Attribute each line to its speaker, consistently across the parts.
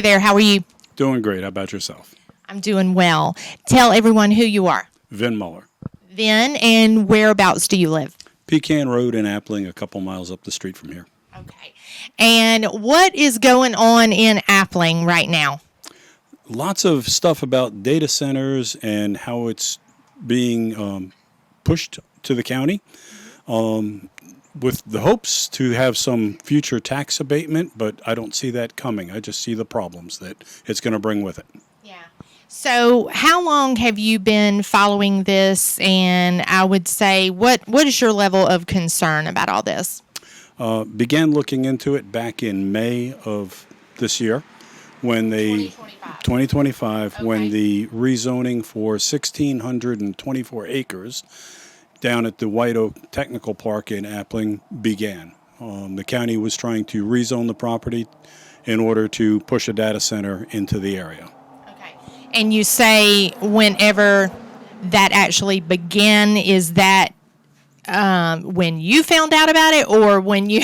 Speaker 1: Hey there, how are you?
Speaker 2: Doing great. How about yourself?
Speaker 1: I'm doing well. Tell everyone who you are.
Speaker 2: Vin Muller.
Speaker 1: Vin, and whereabouts do you live?
Speaker 2: Pecan Road in Appling, a couple miles up the street from here.
Speaker 1: Okay. And what is going on in Appling right now?
Speaker 2: Lots of stuff about data centers and how it's being pushed to the county with the hopes to have some future tax abatement, but I don't see that coming. I just see the problems that it's going to bring with it.
Speaker 1: Yeah. So how long have you been following this? And I would say, what is your level of concern about all this?
Speaker 2: Began looking into it back in May of this year when they 2025
Speaker 1: Okay.
Speaker 2: when the rezoning for 1,624 acres down at the White Oak Technical Park in Appling began. The county was trying to rezone the property in order to push a data center into the area.
Speaker 1: Okay. And you say whenever that actually began, is that when you found out about it or when you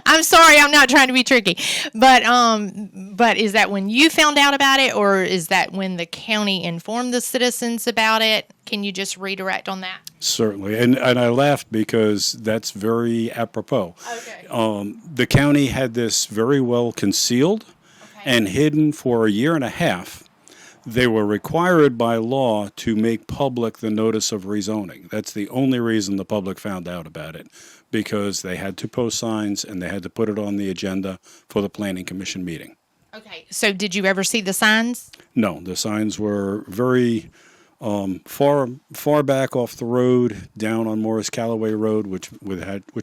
Speaker 1: I'm sorry, I'm not trying to be tricky, but is that when you found out about it, or is that when the county informed the citizens about it? Can you just redirect on that?
Speaker 2: Certainly, and I laughed because that's very apropos.
Speaker 1: Okay.
Speaker 2: The county had this very well concealed and hidden for a year and a half. They were required by law to make public the notice of rezoning. That's the only reason the public found out about it, because they had to post signs and they had to put it on the agenda for the Planning Commission meeting.
Speaker 1: Okay. So did you ever see the signs?
Speaker 2: No, the signs were very far back off the road, down on Morris Callaway Road, which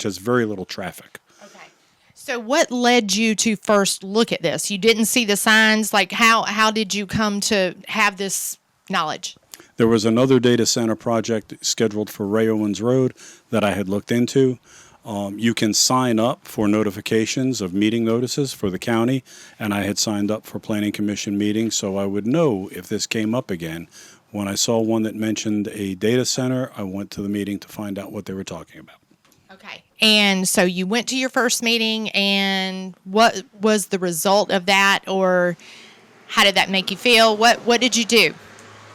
Speaker 2: has very little traffic.
Speaker 1: Okay. So what led you to first look at this? You didn't see the signs. Like how did you come to have this knowledge?
Speaker 2: There was another data center project scheduled for Ray Owens Road that I had looked into. You can sign up for notifications of meeting notices for the county, and I had signed up for Planning Commission meetings so I would know if this came up again. When I saw one that mentioned a data center, I went to the meeting to find out what they were talking about.
Speaker 1: Okay. And so you went to your first meeting, and what was the result of that, or how did that make you feel? What did you do?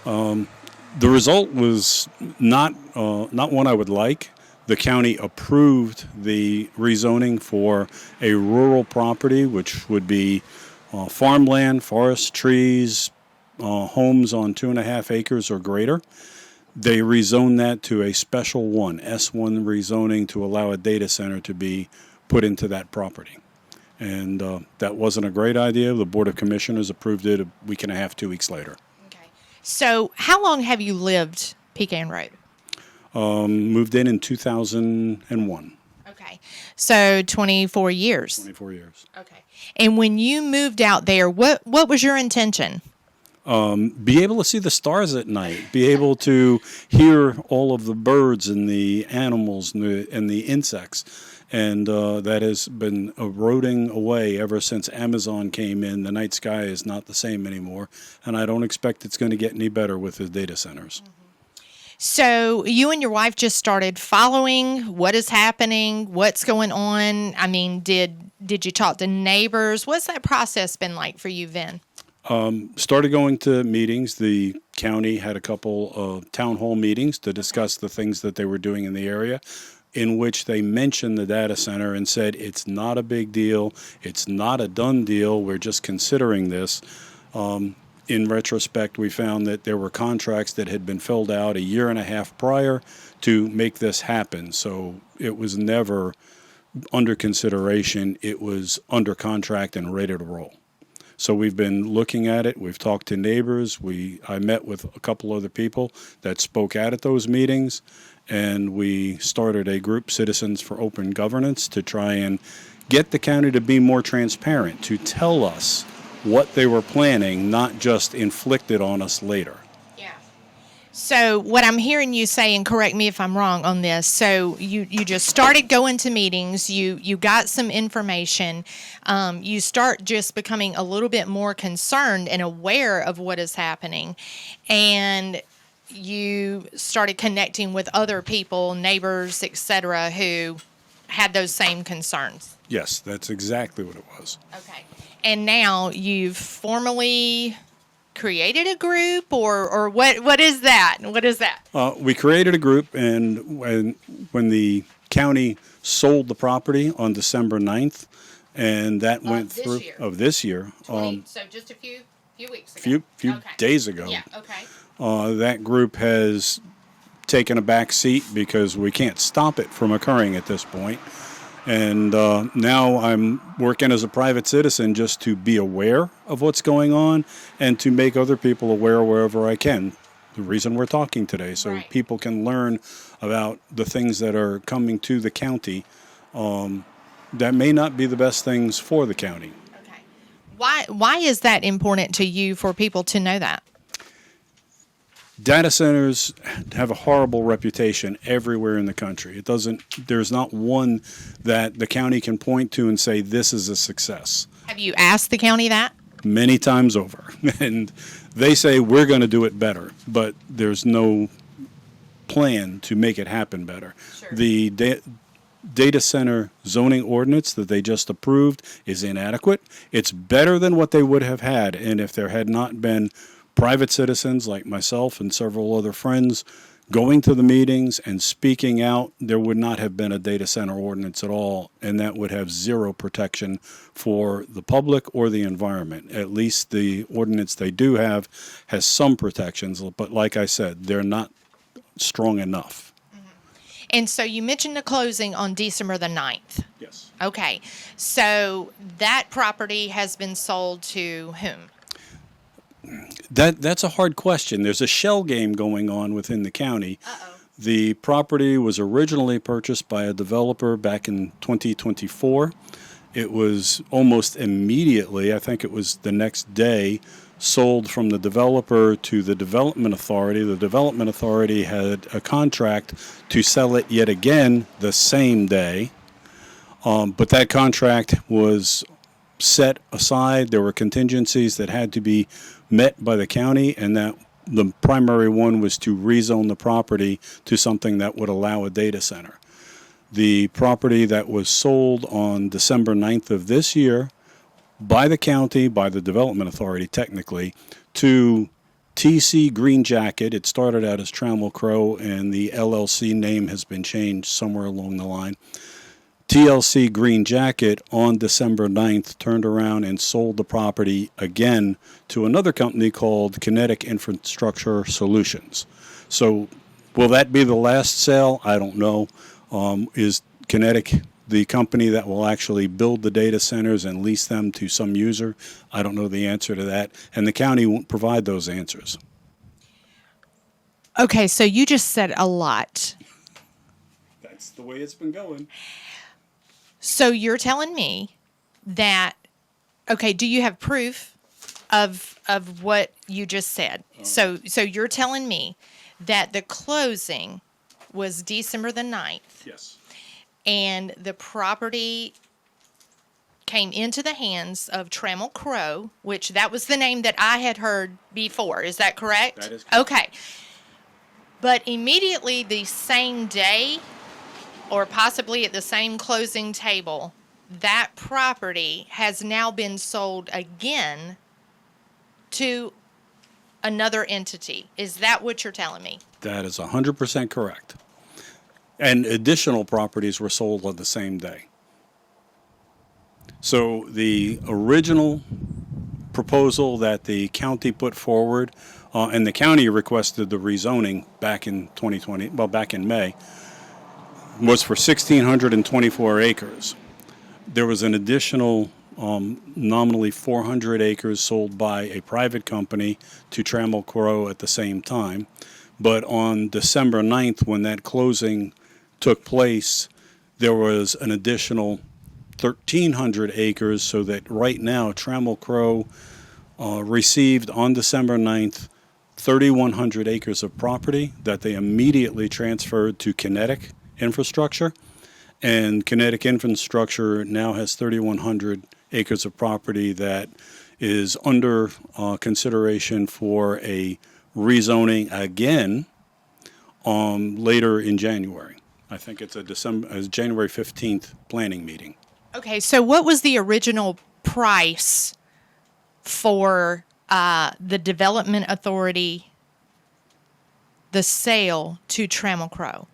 Speaker 2: The result was not one I would like. The county approved the rezoning for a rural property, which would be farmland, forest, trees, homes on 2.5 acres or greater. They rezoned that to a special one, S1 rezoning, to allow a data center to be put into that property. And that wasn't a great idea. The Board of Commissioners approved it a week and a half, 2 weeks later.
Speaker 1: Okay. So how long have you lived Pecan Road?
Speaker 2: Moved in 2001.
Speaker 1: Okay. So 24 years.
Speaker 2: 24 years.
Speaker 1: Okay. And when you moved out there, what was your intention?
Speaker 2: Be able to see the stars at night, be able to hear all of the birds and the animals and the insects. And that has been eroding away ever since Amazon came in. The night sky is not the same anymore, and I don't expect it's going to get any better with the data centers.
Speaker 1: Mm-hmm. So you and your wife just started following what is happening, what's going on. I mean, did you talk to neighbors? What's that process been like for you, Vin?
Speaker 2: Started going to meetings. The county had a couple of town hall meetings to discuss the things that they were doing in the area, in which they mentioned the data center and said it's not a big deal, it's not a done deal, we're just considering this. In retrospect, we found that there were contracts that had been filled out a year and a half prior to make this happen. So it was never under consideration, it was under contract and ready to roll. So we've been looking at it. We've talked to neighbors. I met with a couple other people that spoke out at those meetings, and we started a group, Citizens for Open Governance, to try and get the county to be more transparent, to tell us what they were planning, not just inflict it on us later.
Speaker 1: Yeah. So what I'm hearing you say, and correct me if I'm wrong on this, so you just started going to meetings, you got some information, you start just becoming a little bit more concerned and aware of what is happening, and you started connecting with other people, neighbors, etc., who had those same concerns.
Speaker 2: Yes, that's exactly what it was.
Speaker 1: Okay. And now you've formally created a group, or what is that? What is that?
Speaker 2: We created a group, and when the county sold the property on December 9th, and that went
Speaker 1: this
Speaker 2: through
Speaker 1: year.
Speaker 2: of this year,
Speaker 1: So just a few weeks ago.
Speaker 2: few
Speaker 1: Okay.
Speaker 2: days ago,
Speaker 1: Yeah. Okay.
Speaker 2: that group has taken a back seat because we can't stop it from occurring at this point. And now I'm working as a private citizen just to be aware of what's going on and to make other people aware wherever I can. The reason we're talking today, so
Speaker 1: Right.
Speaker 2: people can learn about the things that are coming to the county that may not be the best things for the county.
Speaker 1: Okay. Why is that important to you for people to know that?
Speaker 2: Data centers have a horrible reputation everywhere in the country. There's not one that the county can point to and say this is a success.
Speaker 1: Have you asked the county that?
Speaker 2: Many times over. And they say we're going to do it better, but there's no plan to make it happen better.
Speaker 1: Sure.
Speaker 2: The data center zoning ordinance that they just approved is inadequate. It's better than what they would have had, and if there had not been private citizens like myself and several other friends going to the meetings and speaking out, there would not have been a data center ordinance at all, and that would have zero protection for the public or the environment. At least the ordinance they do have has some protections, but like I said, they're not strong enough.
Speaker 1: And so you mentioned the closing on December the 9th.
Speaker 2: Yes.
Speaker 1: Okay. So that property has been sold to whom?
Speaker 2: That's a hard question. There's a shell game going on within the county.
Speaker 1: Uh-oh.
Speaker 2: The property was originally purchased by a developer back in 2024. It was almost immediately, I think it was the next day, sold from the developer to the Development Authority. The Development Authority had a contract to sell it yet again the same day, but that contract was set aside. There were contingencies that had to be met by the county, and that the primary one was to rezone the property to something that would allow a data center. The property that was sold on December 9th of this year by the county, by the Development Authority technically, to TC Green Jacket. It started out as Trammell Crow, and the LLC name has been changed somewhere along the line. TLC Green Jacket on December 9th turned around and sold the property again to another company called Kinetic Infrastructure Solutions. So will that be the last sale? I don't know. Is Kinetic the company that will actually build the data centers and lease them to some user? I don't know the answer to that, and the county won't provide those answers.
Speaker 1: Okay, so you just said a lot.
Speaker 2: That's the way it's been going.
Speaker 1: So you're telling me that, okay, do you have proof of what you just said? So you're telling me that the closing was December the 9th,
Speaker 2: Yes.
Speaker 1: and the property came into the hands of Trammell Crow, which that was the name that I had heard before. Is that correct?
Speaker 2: That is correct.
Speaker 1: Okay. But immediately the same day, or possibly at the same closing table, that property has now been sold again to another entity. Is that what you're telling me?
Speaker 2: That is 100% correct. And additional properties were sold on the same day. So the original proposal that the county put forward, and the county requested the rezoning back in 2020, well, back in May, was for 1,624 acres. There was an additional nominally 400 acres sold by a private company to Trammell Crow at the same time. But on December 9th, when that closing took place, there was an additional 1,300 acres, so that right now Trammell Crow received on December 9th 3,100 acres of property that they immediately transferred to Kinetic Infrastructure, and Kinetic Infrastructure now has 3,100 acres of property that is under consideration for a rezoning again later in January. I think it's a January 15th planning meeting.
Speaker 1: Okay, so what was the original price for the development authority, the sale to Trammell Crow?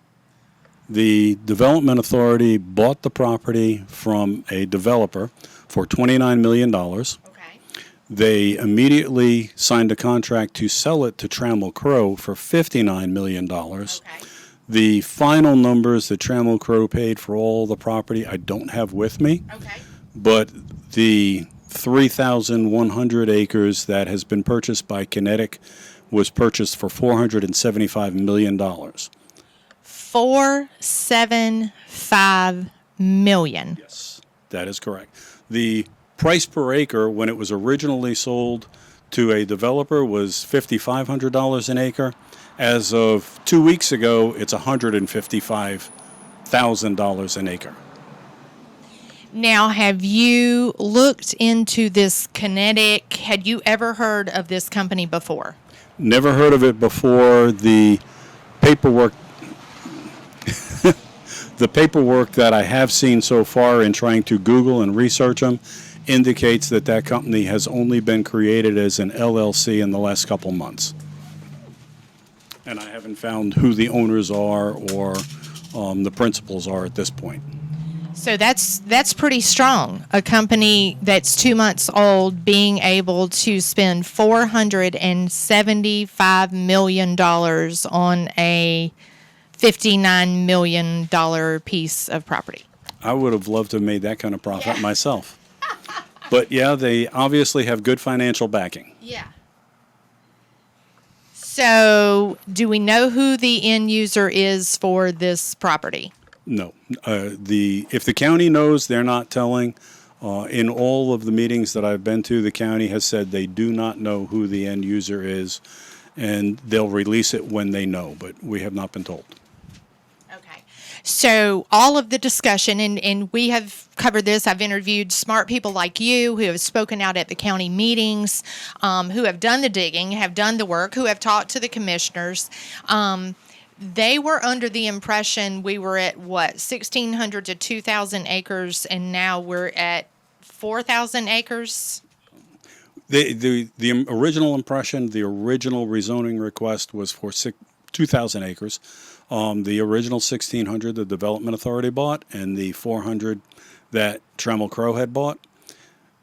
Speaker 2: The Development Authority bought the property from a developer for $29 million.
Speaker 1: Okay.
Speaker 2: They immediately signed a contract to sell it to Trammell Crow for $59 million.
Speaker 1: Okay.
Speaker 2: The final numbers that Trammell Crow paid for all the property I don't have with me,
Speaker 1: Okay.
Speaker 2: but the 3,100 acres that has been purchased by Kinetic was purchased for $475 million.
Speaker 1: $475 million.
Speaker 2: Yes, that is correct. The price per acre when it was originally sold to a developer was $5,500 an acre. As of 2 weeks ago, it's $155,000 an acre.
Speaker 1: Now, have you looked into this Kinetic? Had you ever heard of this company before?
Speaker 2: Never heard of it before. The paperwork the paperwork that I have seen so far in trying to Google and research them indicates that that company has only been created as an LLC in the last couple months. And I haven't found who the owners are or the principals are at this point.
Speaker 1: So that's pretty strong. A company that's 2 months old being able to spend $475 million on a $59 million piece of property.
Speaker 2: I would have loved to have made that kind of profit myself. But yeah, they obviously have good financial backing.
Speaker 1: Yeah. So, do we know who the end user is for this property?
Speaker 2: No. If the county knows, they're not telling. In all of the meetings that I've been to, the county has said they do not know who the end user is, and they'll release it when they know, but we have not been told.
Speaker 1: Okay. So all of the discussion, and we have covered this, I've interviewed smart people like you who have spoken out at the county meetings, who have done the digging, have done the work, who have talked to the commissioners. They were under the impression we were at, 1,600 to 2,000 acres, and now we're at 4,000 acres?
Speaker 2: The original impression, the original rezoning request was for 2,000 acres. The original 1,600 the Development Authority bought, and the 400 that Trammell Crow had bought,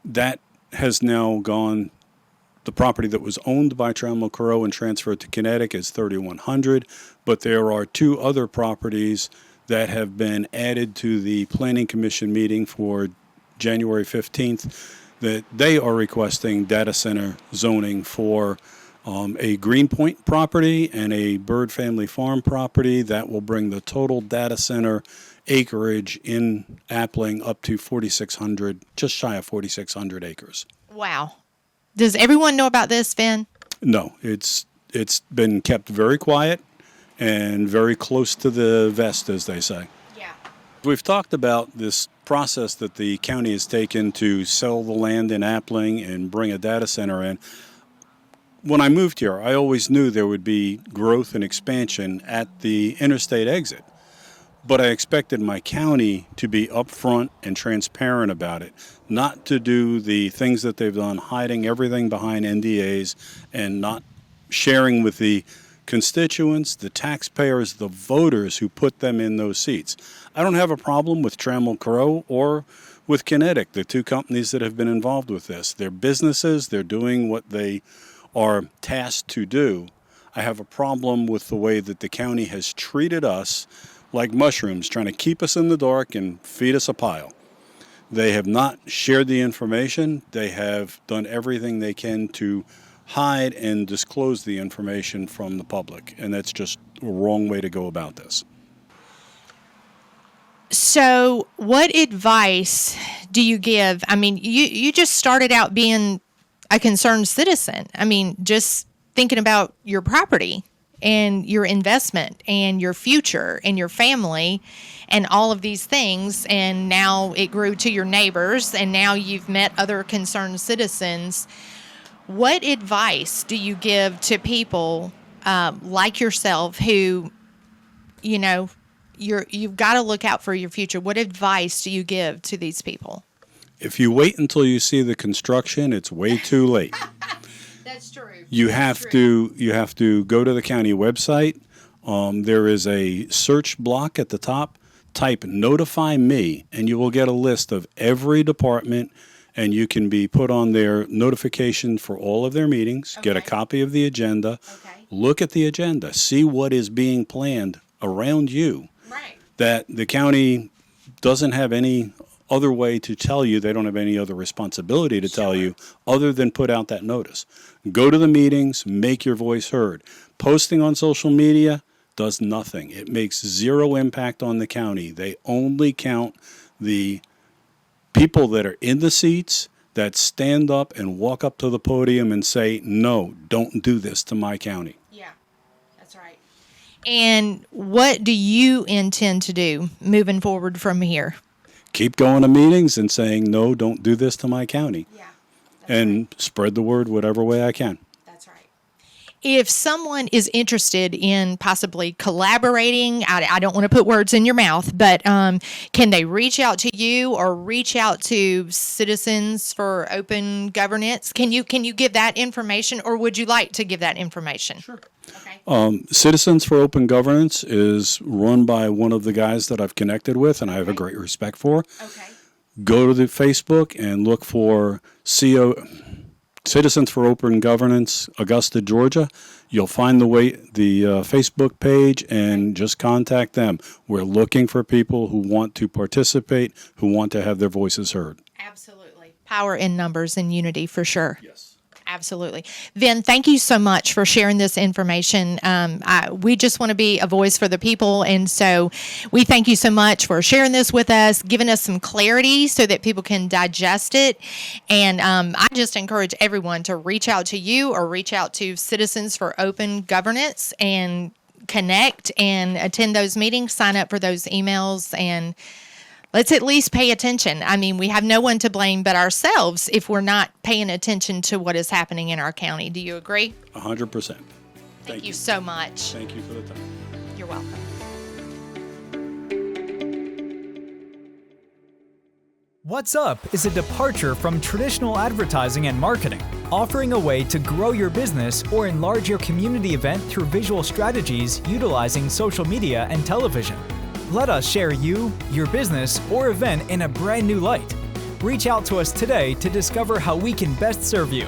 Speaker 2: that has now gone. The property that was owned by Trammell Crow and transferred to Kinetic is 3,100, but there are two other properties that have been added to the Planning Commission meeting for January 15th that they are requesting data center zoning for a Greenpoint property and a Bird Family Farm property that will bring the total data center acreage in Appling up to 4,600, just shy of 4,600 acres.
Speaker 1: Wow. Does everyone know about this, Finn?
Speaker 2: No, it's been kept very quiet and very close to the vest, as they say.
Speaker 1: Yeah.
Speaker 2: We've talked about this process that the county has taken to sell the land in Appling and bring a data center in. When I moved here, I always knew there would be growth and expansion at the interstate exit. But I expected my county to be upfront and transparent about it, not to do the things that they've done, hiding everything behind NDAs and not sharing with the constituents, the taxpayers, the voters who put them in those seats. I don't have a problem with Trammell Crow or with Kinetic, the two companies that have been involved with this. They're businesses, they're doing what they are tasked to do. I have a problem with the way that the county has treated us like mushrooms, trying to keep us in the dark and feed us a pile. They have not shared the information. They have done everything they can to hide and disclose the information from the public, and that's just a wrong way to go about this.
Speaker 1: So what advice do you give? I mean, you just started out being a concerned citizen. I mean, just thinking about your property and your investment and your future and your family and all of these things. And now it grew to your neighbors, and now you've met other concerned citizens. What advice do you give to people like yourself who, you've got to look out for your future. What advice do you give to these people?
Speaker 2: If you wait until you see the construction, it's way too late.
Speaker 1: That's true.
Speaker 2: You have to go to the county website. There is a search block at the top. Type "notify me" and you will get a list of every department, and you can be put on their notification for all of their meetings. Get a
Speaker 1: Okay.
Speaker 2: copy of the agenda.
Speaker 1: Okay.
Speaker 2: Look at the agenda. See what is being planned around you.
Speaker 1: Right.
Speaker 2: That the county doesn't have any other way to tell you. They don't have any other responsibility to tell you other than put out that notice. Go to the meetings, make your voice heard. Posting on social media does nothing. It makes zero impact on the county. They only count the people that are in the seats that stand up and walk up to the podium and say, "No, don't do this to my county."
Speaker 1: Yeah, that's right. And what do you intend to do moving forward from here?
Speaker 2: Keep going to meetings and saying, "No, don't do this to my county."
Speaker 1: Yeah,
Speaker 2: And spread the word whatever way I can.
Speaker 1: that's right. If someone is interested in possibly collaborating, I don't want to put words in your mouth, but can they reach out to you or reach out to Citizens for Open Governance? Can you give that information, or would you like to give that information? Sure. Okay.
Speaker 2: Citizens for Open Governance is run by one of the guys that I've connected with and I have a great respect for.
Speaker 1: Okay.
Speaker 2: Go to the Facebook and look for Citizens for Open Governance, Augusta, Georgia. You'll find the Facebook page and just contact them. We're looking for people who want to participate, who want to have their voices heard.
Speaker 1: Absolutely. Power in numbers and unity for sure.
Speaker 2: Yes.
Speaker 1: Absolutely. Vin, thank you so much for sharing this information. We just want to be a voice for the people. And so we thank you so much for sharing this with us, giving us some clarity so that people can digest it. And I just encourage everyone to reach out to you or reach out to Citizens for Open Governance and connect and attend those meetings, sign up for those emails, and let's at least pay attention. I mean, we have no one to blame but ourselves if we're not paying attention to what is happening in our county. Do you agree?
Speaker 2: 100%.
Speaker 1: Thank you so much.
Speaker 2: Thank you for the time.
Speaker 1: You're welcome.
Speaker 3: What's Up is a departure from traditional advertising and marketing, offering a way to grow your business or enlarge your community event through visual strategies utilizing social media and television. Let us share you, your business, or event in a brand new light. Reach out to us today to discover how we can best serve you.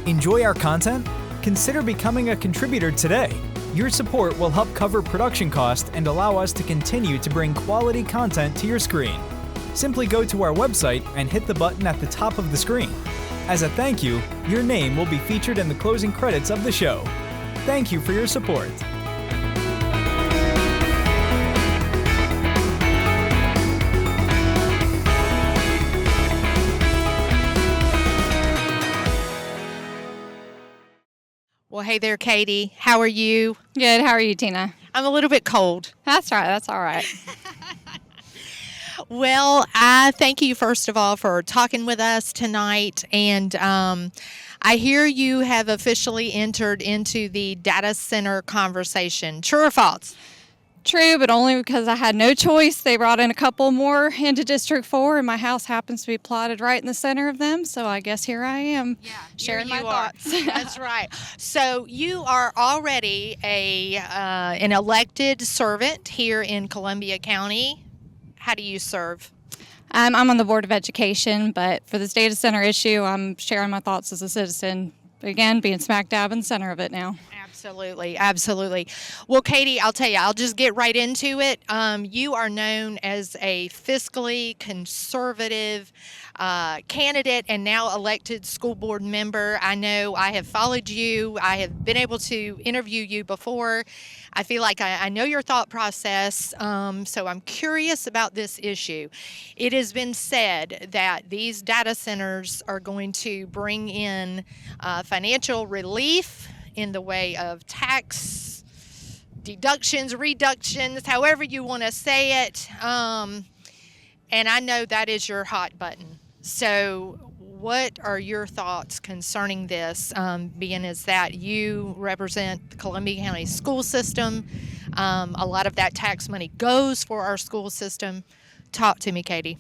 Speaker 3: Enjoy our content? Consider becoming a contributor today. Your support will help cover production costs and allow us to continue to bring quality content to your screen. Simply go to our website and hit the button at the top of the screen. As a thank you, your name will be featured in the closing credits of the show. Thank you for your support.
Speaker 1: Well, hey there, Katie. How are you?
Speaker 4: Good. How are you, Tina?
Speaker 1: I'm a little bit cold.
Speaker 4: That's right. That's all right.
Speaker 1: Well, I thank you, first of all, for talking with us tonight. And I hear you have officially entered into the data center conversation. True or false?
Speaker 4: True, but only because I had no choice. They brought in a couple more into District 4, and my house happens to be plotted right in the center of them. So I guess here I am, sharing my thoughts.
Speaker 1: That's right. So you are already an elected servant here in Columbia County. How do you serve?
Speaker 4: I'm on the Board of Education, but for this data center issue, I'm sharing my thoughts as a citizen. Again, being smack dab in the center of it now.
Speaker 1: Absolutely, absolutely. Well, Katie, I'll tell you, I'll just get right into it. You are known as a fiscally conservative candidate and now elected school board member. I know I have followed you. I have been able to interview you before. I feel like I know your thought process, so I'm curious about this issue. It has been said that these data centers are going to bring in financial relief in the way of tax deductions, reductions, however you want to say it. And I know that is your hot button. So what are your thoughts concerning this, being as that you represent the Columbia County school system? A lot of that tax money goes for our school system. Talk to me, Katie.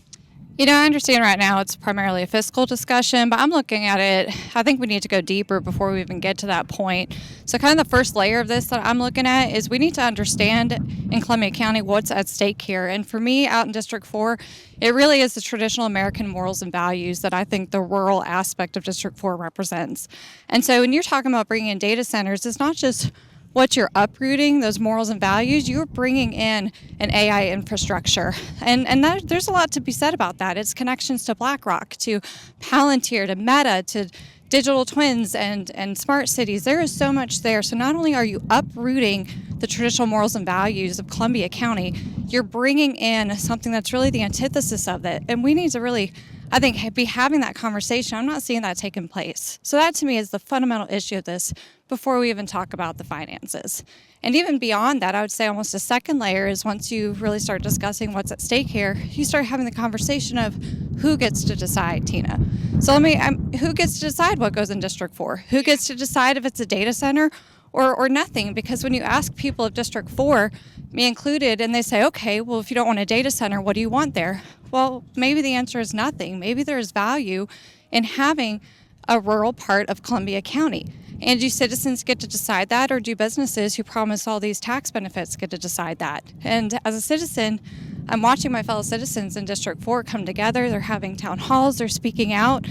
Speaker 4: I understand right now it's primarily a fiscal discussion, but I'm looking at it, I think we need to go deeper before we even get to that point. So kind of the first layer of this that I'm looking at is we need to understand in Columbia County what's at stake here. And for me, out in District 4, it really is the traditional American morals and values that I think the rural aspect of District 4 represents. And so when you're talking about bringing in data centers, it's not just what you're uprooting, those morals and values, you're bringing in an AI infrastructure. And there's a lot to be said about that. It's connections to BlackRock, to Palantir, to Meta, to digital twins and smart cities. There is so much there. So not only are you uprooting the traditional morals and values of Columbia County, you're bringing in something that's really the antithesis of it. And we need to really, I think, be having that conversation. I'm not seeing that taking place. So that to me is the fundamental issue of this before we even talk about the finances. And even beyond that, I would say almost a second layer is once you really start discussing what's at stake here, you start having the conversation of who gets to decide, Tina. So who gets to decide what goes in District 4? Who gets to decide if it's a data center or nothing? Because when you ask people of District 4, me included, and they say, okay, well, if you don't want a data center, what do you want there? Well, maybe the answer is nothing. Maybe there's value in having a rural part of Columbia County. And do citizens get to decide that, or do businesses who promise all these tax benefits get to decide that? And as a citizen, I'm watching my fellow citizens in District 4 come together. They're having town halls, they're speaking out,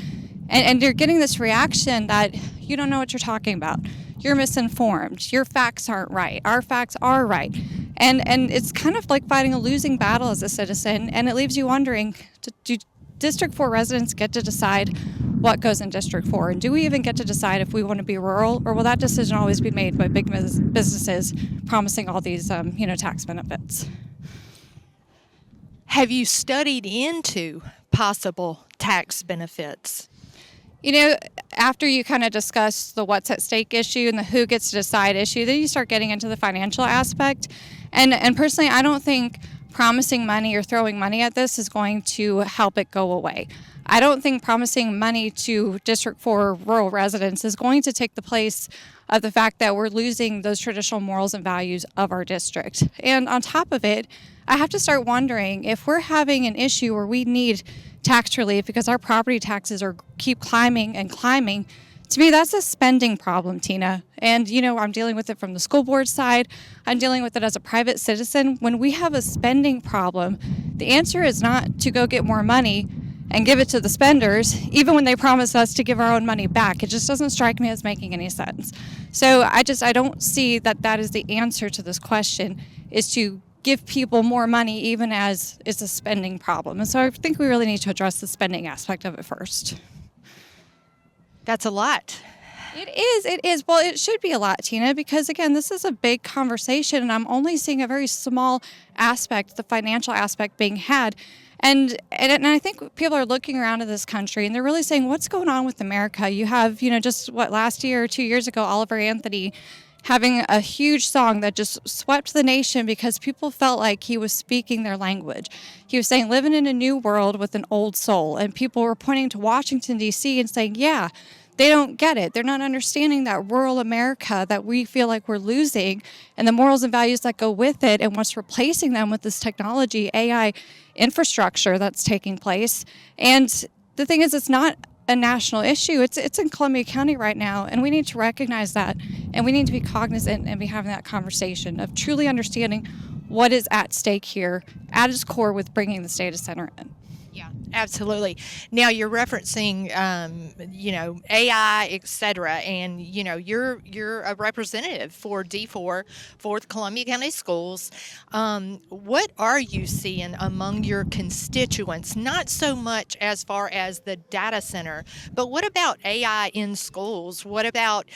Speaker 4: and you're getting this reaction that you don't know what you're talking about. You're misinformed. Your facts aren't right. Our facts are right. And it's kind of like fighting a losing battle as a citizen, and it leaves you wondering, do District 4 residents get to decide what goes in District 4? And do we even get to decide if we want to be rural, or will that decision always be made by big businesses promising all these tax benefits?
Speaker 1: Have you studied into possible tax benefits?
Speaker 4: After you kind of discuss the what's at stake issue and the who gets to decide issue, then you start getting into the financial aspect. And personally, I don't think promising money or throwing money at this is going to help it go away. I don't think promising money to District 4 rural residents is going to take the place of the fact that we're losing those traditional morals and values of our district. And on top of it, I have to start wondering if we're having an issue where we need tax relief because our property taxes keep climbing and climbing. To me, that's a spending problem, Tina. And, I'm dealing with it from the school board side. I'm dealing with it as a private citizen. When we have a spending problem, the answer is not to go get more money and give it to the spenders, even when they promise us to give our own money back. It just doesn't strike me as making any sense. So I don't see that is the answer to this question, is to give people more money even as it's a spending problem. And so I think we really need to address the spending aspect of it first.
Speaker 1: That's a lot.
Speaker 4: It is. Well, it should be a lot, Tina, because again, this is a big conversation and I'm only seeing a very small aspect, the financial aspect being had. And I think people are looking around at this country and they're really saying, what's going on with America? You have, just last year or 2 years ago, Oliver Anthony having a huge song that just swept the nation because people felt like he was speaking their language. He was saying, living in a new world with an old soul. And people were pointing to Washington, D.C. and saying, yeah, they don't get it. They're not understanding that rural America that we feel like we're losing and the morals and values that go with it and what's replacing them with this technology, AI infrastructure that's taking place. And the thing is, it's not a national issue. It's in Columbia County right now, and we need to recognize that, and we need to be cognizant and be having that conversation of truly understanding what is at stake here at its core with bringing this data center in.
Speaker 1: Yeah, absolutely. Now you're referencing, AI, et cetera, and you're a representative for D4 for the Columbia County Schools. What are you seeing among your constituents? Not so much as far as the data center, but what about AI in schools? What about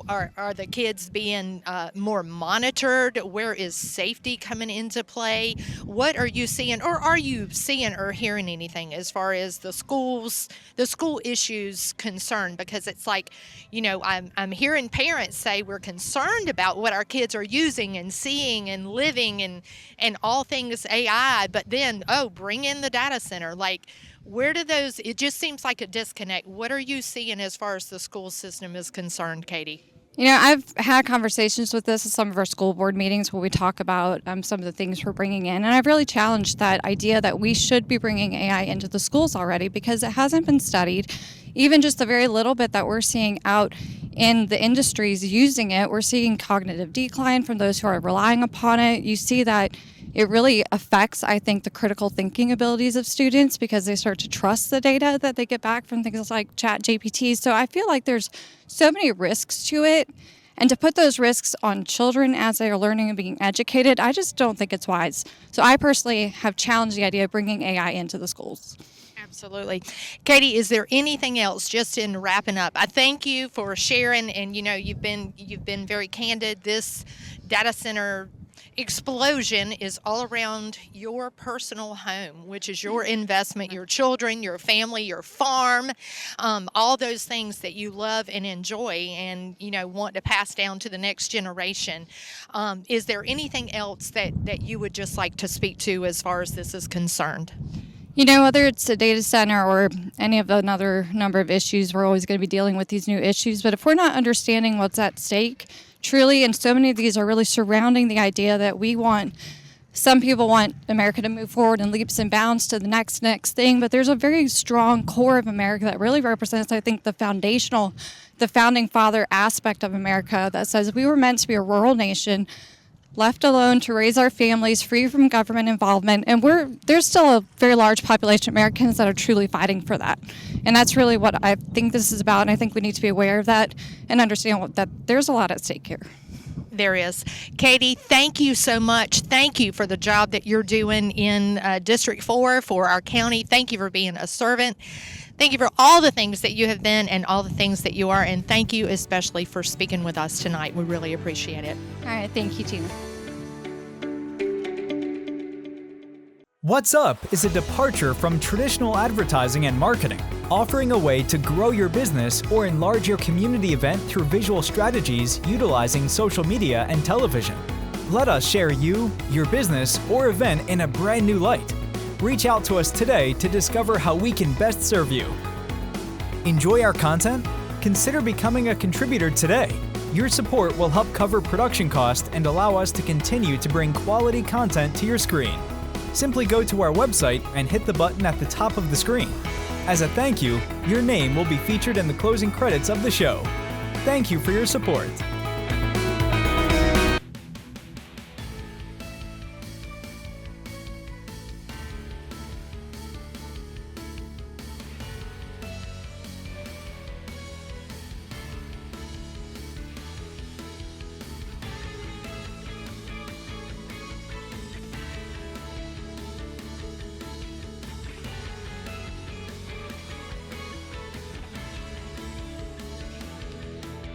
Speaker 1: are the kids being more monitored? Where is safety coming into play? What are you seeing, or are you seeing or hearing anything as far as the school issues concerned? Because it's like, I'm hearing parents say we're concerned about what our kids are using and seeing and living and all things AI, but then, bring in the data center. Like, where do it just seems like a disconnect. What are you seeing as far as the school system is concerned, Katie?
Speaker 4: You know, I've had conversations with this at some of our school board meetings where we talk about some of the things we're bringing in. And I've really challenged that idea that we should be bringing AI into the schools already because it hasn't been studied. Even just the very little bit that we're seeing out in the industries using it, we're seeing cognitive decline from those who are relying upon it. You see that it really affects, I think, the critical thinking abilities of students because they start to trust the data that they get back from things like ChatGPT. So I feel like there's so many risks to it. And to put those risks on children as they are learning and being educated, I just don't think it's wise. So I personally have challenged the idea of bringing AI into the schools.
Speaker 1: Absolutely. Katie, is there anything else just in wrapping up? I thank you for sharing, and you've been very candid. This data center explosion is all around your personal home, which is your investment, your children, your family, your farm, all those things that you love and enjoy and want to pass down to the next generation. Is there anything else that you would just like to speak to as far as this is concerned?
Speaker 4: Whether it's a data center or any of another number of issues, we're always going to be dealing with these new issues. But if we're not understanding what's at stake, truly, and so many of these are really surrounding the idea that some people want America to move forward in leaps and bounds to the next thing, but there's a very strong core of America that really represents, I think, the founding father aspect of America that says we were meant to be a rural nation, left alone to raise our families, free from government involvement, and there's still a very large population of Americans that are truly fighting for that. And that's really what I think this is about, and I think we need to be aware of that and understand that there's a lot at stake here.
Speaker 1: There is. Katie, thank you so much. Thank you for the job that you're doing in District 4 for our county. Thank you for being a servant. Thank you for all the things that you have been and all the things that you are. And thank you especially for speaking with us tonight. We really appreciate it.
Speaker 4: All right. Thank you, Tina.
Speaker 3: What's Up is a departure from traditional advertising and marketing, offering a way to grow your business or enlarge your community event through visual strategies utilizing social media and television. Let us share you, your business, or event in a brand new light. Reach out to us today to discover how we can best serve you. Enjoy our content? Consider becoming a contributor today. Your support will help cover production costs and allow us to continue to bring quality content to your screen. Simply go to our website and hit the button at the top of the screen. As a thank you, your name will be featured in the closing credits of the show. Thank you for your support.